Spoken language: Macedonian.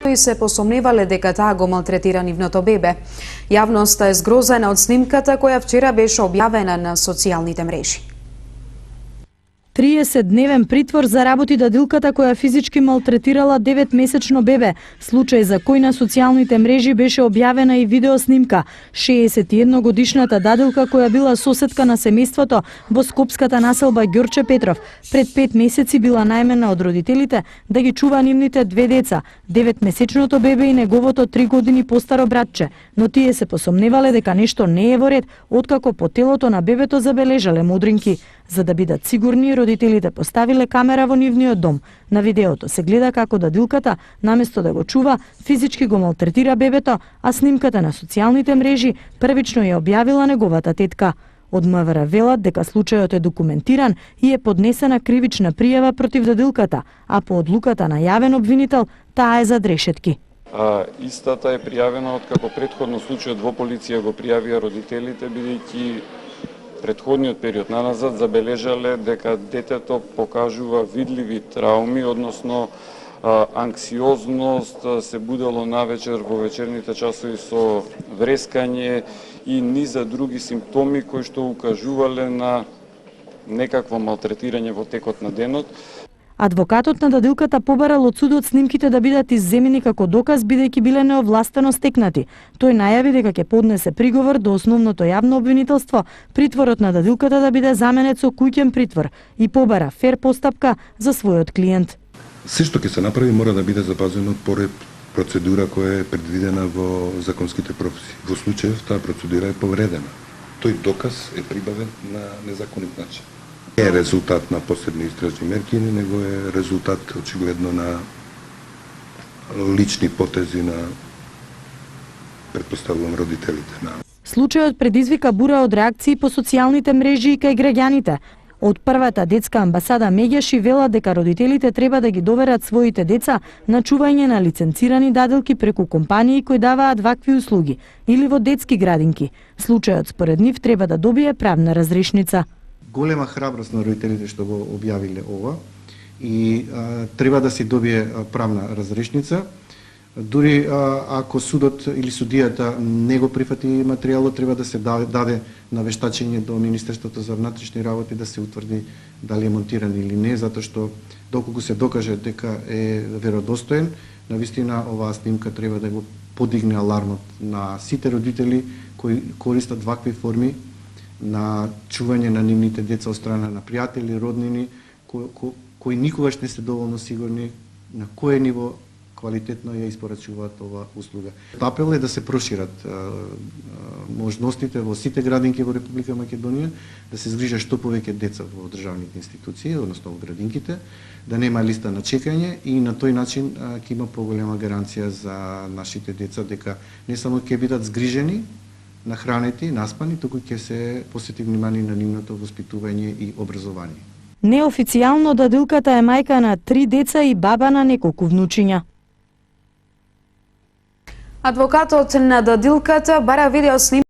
кои се посомневале дека таа го малтретира нивното бебе. Јавноста е згрозена од снимката која вчера беше објавена на социјалните мрежи. 30-дневен притвор за работи дадилката која физички малтретирала 9-месечно бебе, случај за кој на социјалните мрежи беше објавена и видеоснимка. 61-годишната дадилка која била соседка на семејството во скопската населба Ѓорче Петров, пред 5 месеци била најмена од родителите да ги чува нивните 2 деца, 9-месечното бебе и неговото 3 години постаро братче, но тие се посомневале дека нешто не е во ред откако по телото на бебето забележале модринки. За да бидат сигурни, родителите поставиле камера во нивниот дом. На видеото се гледа како дадилката, наместо да го чува, физички го малтретира бебето, а снимката на социјалните мрежи првично ја објавила неговата тетка. Од МВР велат дека случајот е документиран и е поднесена кривична пријава против дадилката, а по одлуката на јавен обвинител, таа е зад решетки. Истата е пријавена откако претходно случајот во полиција го пријавија родителите, бидејќи предходниот период наназад забележале дека детето покажува видливи трауми, односно анксиозност, се будело навечер во вечерните часови со врескање и низа други симптоми кои што укажувале на некакво малтретирање во текот на денот. Адвокатот на дадилката побарал од судот снимките да бидат изземени како доказ бидејќи биле неовластено стекнати. Тој најави дека ќе поднесе приговор до основното јавно обвинителство, притворот на дадилката да биде заменет со куќен притвор и побара фер постапка за својот клиент. Се што ќе се направи мора да биде запазено поред процедура која е предвидена во законските прописи. Во случајов таа процедура е повредена. Тој доказ е прибавен на незаконит начин. Не е резултат на посебни истражни мерки, него е резултат очигледно на лични потези на, претпоставувам, родителите. Случајот предизвика бура од реакции по социјалните мрежи и кај граѓаните. Од првата детска амбасада Меѓаши вела дека родителите треба да ги доверат своите деца на чување на лиценцирани дадилки преку компании кои даваат вакви услуги или во детски градинки. Случајот според нив треба да добие правна разрешница. Голема храброст на родителите што го објавиле ова и треба да се добие правна разрешница. Дури ако судот или судијата не го прифати материјалот, треба да се даде навештачење до Министерството за внатрешни работи да се утврди дали е монтиран или не, затоа што доколку се докаже дека е веродостоен, навистина оваа снимка треба да го подигне алармот на сите родители кои користат вакви форми на чување на нивните деца од страна на пријатели, роднини, кои никогаш не се доволно сигурни на кое ниво квалитетно ја испорачуваат оваа услуга. Апел е да се прошират можностите во сите градинки во Република Македонија, да се згрижа што повеќе деца во државните институции, односно во градинките, да нема листа на чекање и на тој начин ќе има поголема гаранција за нашите деца дека не само ќе бидат згрижени, нахранети, наспани, туку ќе се посети внимание на нивното воспитување и образование. Неофицијално дадилката е мајка на 3 деца и баба на неколку внучиња. Адвокатот на дадилката бара видеоснимка